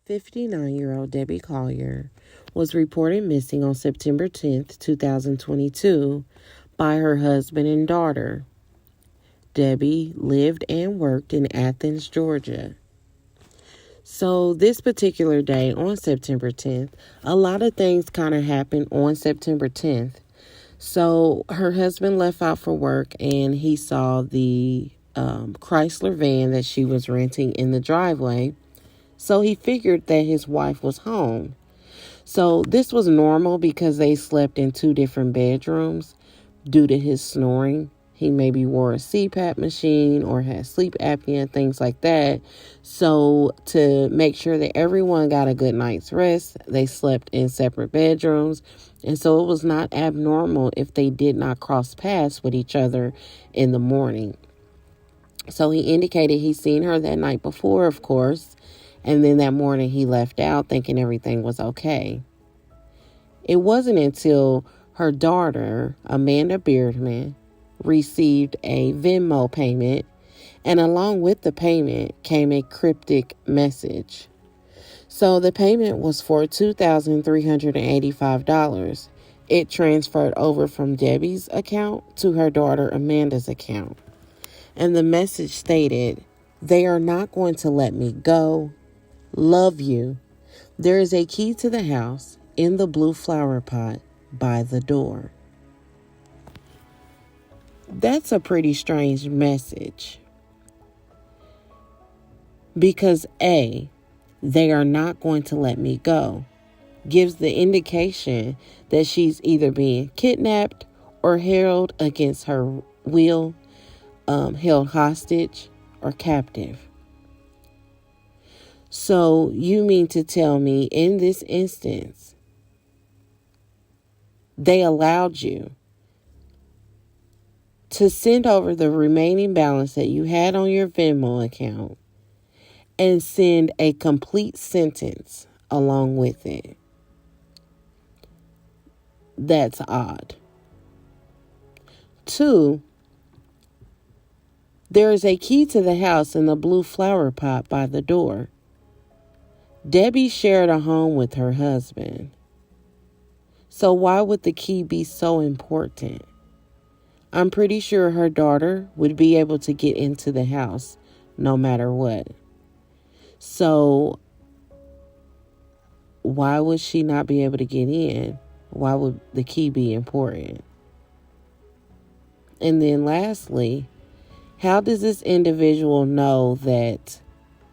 59-year-old Debbie Collier was reported missing on September 10th, 2022 by her husband and daughter. Debbie lived and worked in Athens, Georgia. So this particular day on September 10th, a lot of things kind of happened on September 10th. So her husband left out for work and he saw the Chrysler van that she was renting in the driveway. So he figured that his wife was home. So this was normal because they slept in two different bedrooms due to his snoring. He maybe wore a CPAP machine or had sleep apnea, things like that. So to make sure that everyone got a good night's rest, they slept in separate bedrooms. And so it was not abnormal if they did not cross paths with each other in the morning. So he indicated he seen her that night before, of course. And then that morning he left out thinking everything was okay. It wasn't until her daughter, Amanda Bearden, received a Venmo payment, and along with the payment came a cryptic message. So the payment was for $2,385. It transferred over from Debbie's account to her daughter Amanda's account. And the message stated, "They are not going to let me go. Love you. There is a key to the house in the blue flower pot by the door." That's a pretty strange message. Because A, "they are not going to let me go," gives the indication that she's either being kidnapped or held against her will, held hostage or captive. So you mean to tell me in this instance, they allowed you to send over the remaining balance that you had on your Venmo account and send a complete sentence along with it? That's odd. 2, there is a key to the house in the blue flower pot by the door. Debbie shared a home with her husband. So why would the key be so important? I'm pretty sure her daughter would be able to get into the house no matter what. So why would she not be able to get in? Why would the key be important? And then lastly, how does this individual know that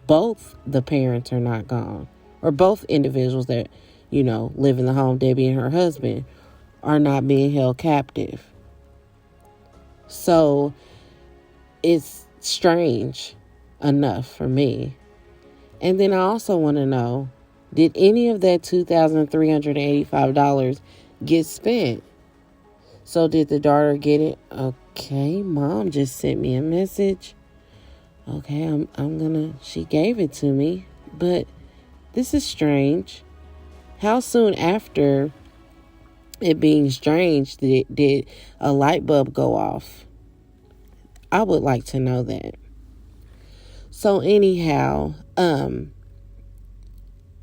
both the parents are not gone, or both individuals that, live in the home, Debbie and her husband, are not being held captive? So it's strange enough for me. And then I also want to know, did any of that $2,385 get spent? So did the daughter get it? Okay, mom just sent me a message. Okay, she gave it to me, but this is strange. How soon after it being strange did a light bulb go off? I would like to know that. So anyhow, the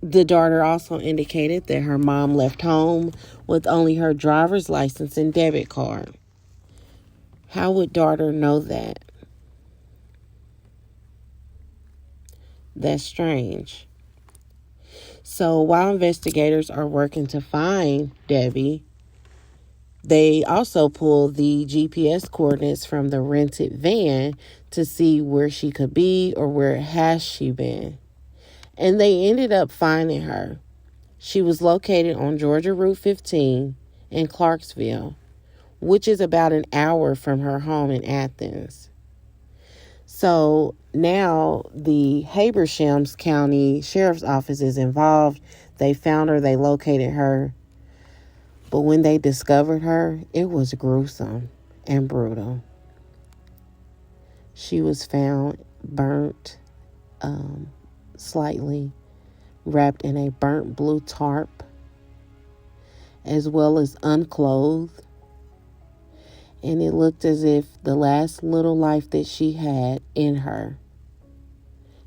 daughter also indicated that her mom left home with only her driver's license and debit card. How would daughter know that? That's strange. So while investigators are working to find Debbie, they also pulled the GPS coordinates from the rented van to see where she could be or where has she been. And they ended up finding her. She was located on Georgia Route 15 in Clarksville, which is about an hour from her home in Athens. So now the Habersham County Sheriff's Office is involved. They found her, they located her. But when they discovered her, it was gruesome and brutal. She was found burnt, slightly wrapped in a burnt blue tarp, as well as unclothed. And it looked as if the last little life that she had in her,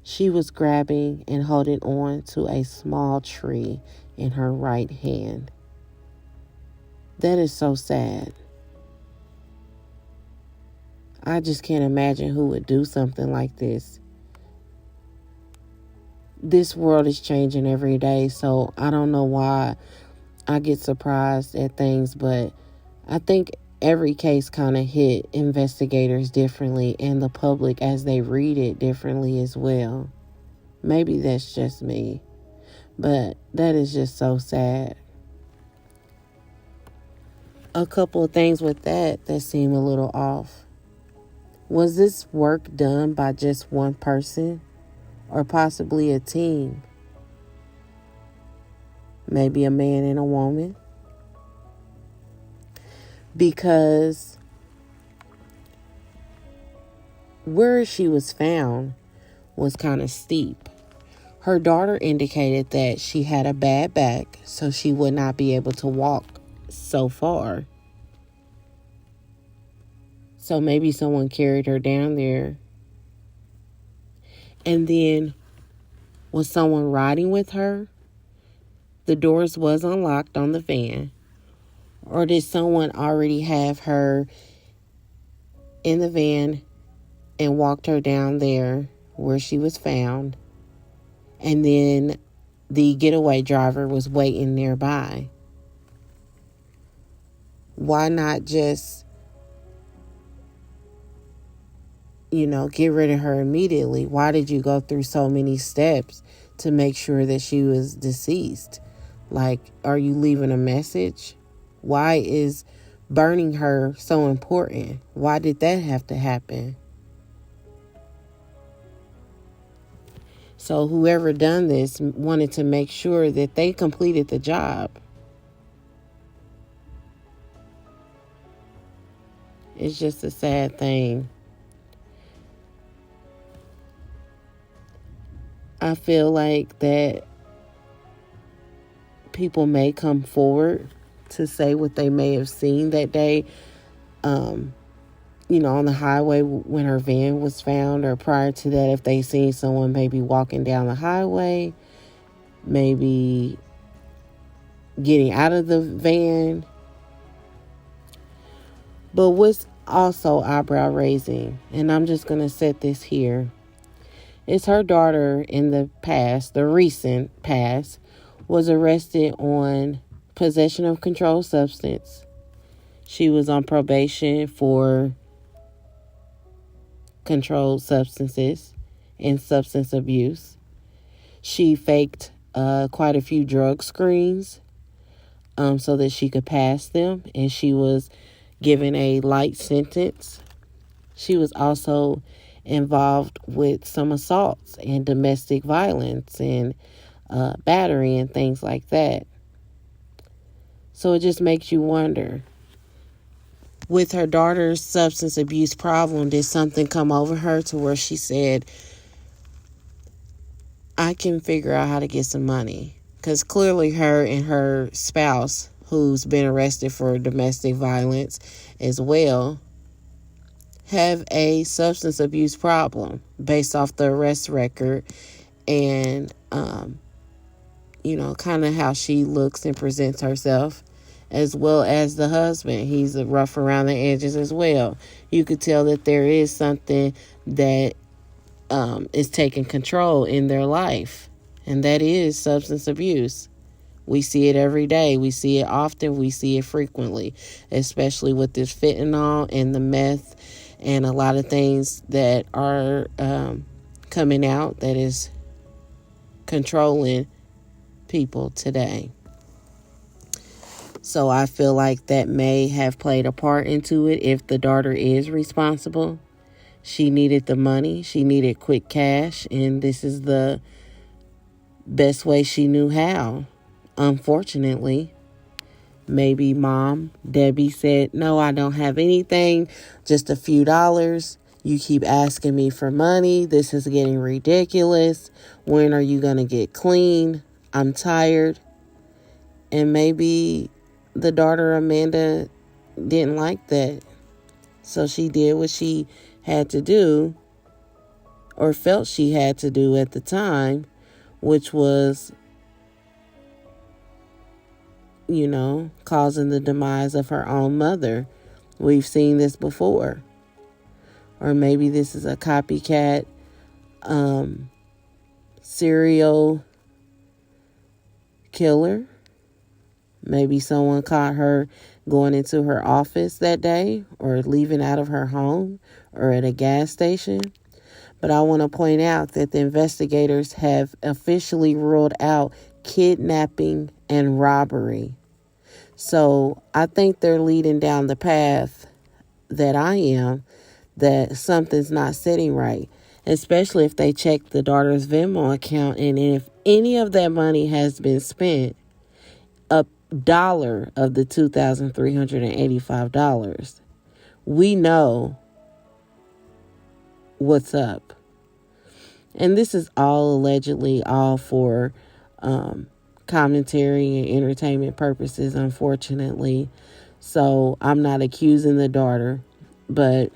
She was grabbing and holding on to a small tree in her right hand. That is so sad. I just can't imagine who would do something like this. This world is changing every day, so I don't know why I get surprised at things, but I think every case kind of hit investigators differently and the public as they read it differently as well. Maybe that's just me, but that is just so sad. A couple of things with that seem a little off. Was this work done by just one person or possibly a team? Maybe a man and a woman? Because where she was found was kind of steep. Her daughter indicated that she had a bad back, so she would not be able to walk so far. So maybe someone carried her down there. And then, was someone riding with her? The doors was unlocked on the van. Or did someone already have her in the van and walked her down there where she was found? And then the getaway driver was waiting nearby. Why not just, get rid of her immediately? Why did you go through so many steps to make sure that she was deceased? Like, are you leaving a message? Why is burning her so important? Why did that have to happen? So whoever done this wanted to make sure that they completed the job. It's just a sad thing. I feel like that people may come forward to say what they may have seen that day, on the highway when her van was found, or prior to that, if they seen someone maybe walking down the highway, maybe getting out of the van. But what's also eyebrow raising, and I'm just going to set this here, is her daughter in the past, the recent past, was arrested on possession of controlled substance. She was on probation for controlled substances and substance abuse. She faked quite a few drug screens so that she could pass them, and she was given a light sentence. She was also involved with some assaults and domestic violence and battery and things like that. So it just makes you wonder, with her daughter's substance abuse problem, did something come over her to where she said, I can figure out how to get some money? Because clearly her and her spouse, who's been arrested for domestic violence as well, have a substance abuse problem based off the arrest record and, kind of how she looks and presents herself, as well as the husband. He's rough around the edges as well. You could tell that there is something that is taking control in their life, and that is substance abuse. We see it every day. We see it often. We see it frequently, especially with this fentanyl and the meth and a lot of things that are coming out that is controlling people today. So I feel like that may have played a part into it. If the daughter is responsible, she needed the money. She needed quick cash, and this is the best way she knew how. Unfortunately, maybe mom, Debbie, said, no, I don't have anything, just a few dollars. You keep asking me for money. This is getting ridiculous. When are you going to get clean? I'm tired. And maybe the daughter, Amanda, didn't like that. So she did what she had to do or felt she had to do at the time, which was, causing the demise of her own mother. We've seen this before. Or maybe this is a copycat serial killer. Maybe someone caught her going into her office that day, or leaving out of her home, or at a gas station. But I want to point out that the investigators have officially ruled out kidnapping and robbery. So I think they're leading down the path that I am, that something's not sitting right, especially if they check the daughter's Venmo account, and if any of that money has been spent, $1 of the $2,385, we know what's up. And this is all allegedly all for commentary and entertainment purposes, unfortunately. So I'm not accusing the daughter, but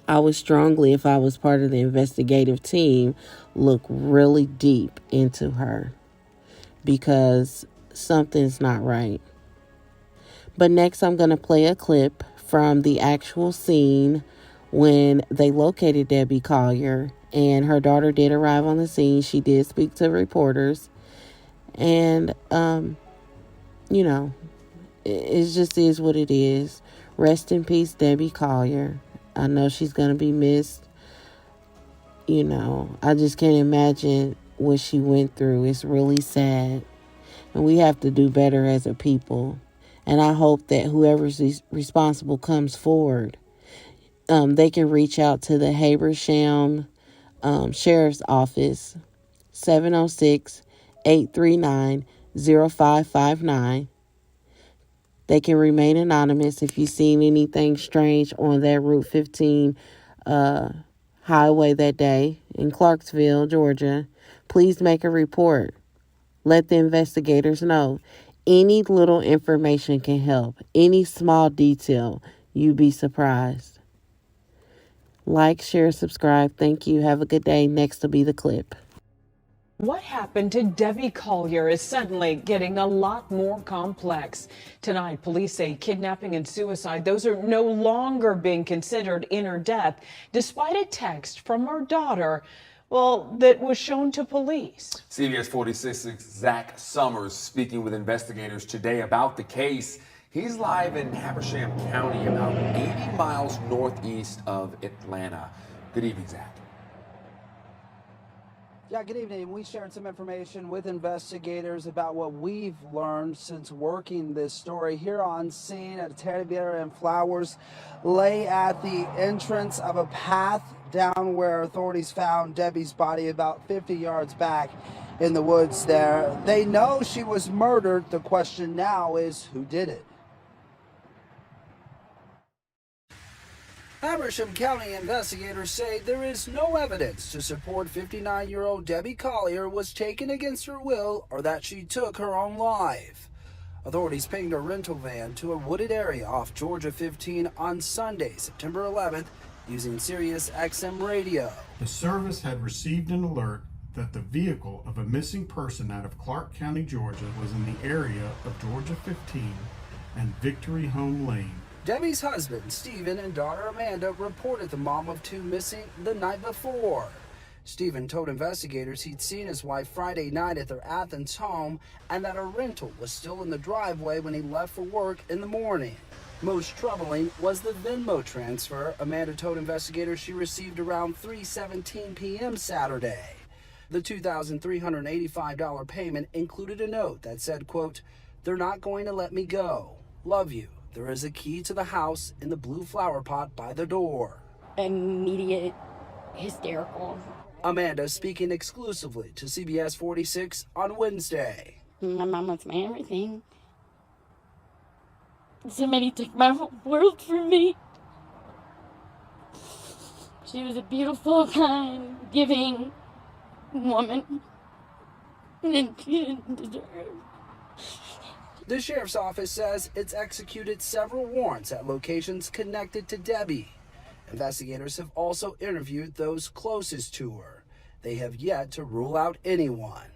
I would strongly, if I was part of the investigative team, look really deep into her, because something's not right. But next, I'm going to play a clip from the actual scene when they located Debbie Collier, and her daughter did arrive on the scene. She did speak to reporters, and, it just is what it is. Rest in peace, Debbie Collier. I know she's going to be missed. I just can't imagine what she went through. It's really sad. And we have to do better as a people. And I hope that whoever's responsible comes forward. They can reach out to the Habersham Sheriff's Office, 706-839-0559. They can remain anonymous. If you've seen anything strange on that Route 15 highway that day in Clarksville, Georgia, please make a report. Let the investigators know. Any little information can help. Any small detail, you'd be surprised. Like, share, subscribe. Thank you. Have a good day. Next will be the clip. What happened to Debbie Collier is suddenly getting a lot more complex. Tonight, police say kidnapping and suicide, those are no longer being considered in her death, despite a text from her daughter, that was shown to police. CBS 46's Zach Summers speaking with investigators today about the case. He's live in Habersham County, about 80 miles northeast of Atlanta. Good evening, Zach. Yeah, good evening. We shared some information with investigators about what we've learned since working this story. Here on scene at Teddy Bear and Flowers lay at the entrance of a path down where authorities found Debbie's body about 50 yards back in the woods there. They know she was murdered. The question now is, who did it? Habersham County investigators say there is no evidence to support 59-year-old Debbie Collier was taken against her will or that she took her own life. Authorities pinged a rental van to a wooded area off Georgia 15 on Sunday, September 11th, using Sirius XM radio. The service had received an alert that the vehicle of a missing person out of Clark County, Georgia was in the area of Georgia 15 and Victory Home Lane. Debbie's husband, Stephen, and daughter Amanda reported the mom of two missing the night before. Stephen told investigators he'd seen his wife Friday night at their Athens home and that a rental was still in the driveway when he left for work in the morning. Most troubling was the Venmo transfer Amanda told investigators she received around 3:17 p.m. Saturday. The $2,385 payment included a note that said, quote, "They're not going to let me go. Love you. There is a key to the house in the blue flower pot by the door." Immediate hysterical. Amanda speaking exclusively to CBS 46 on Wednesday. My mom was my everything. Somebody took my whole world from me. She was a beautiful, kind, giving woman. And she didn't deserve. The sheriff's office says it's executed several warrants at locations connected to Debbie. Investigators have also interviewed those closest to her. They have yet to rule out anyone.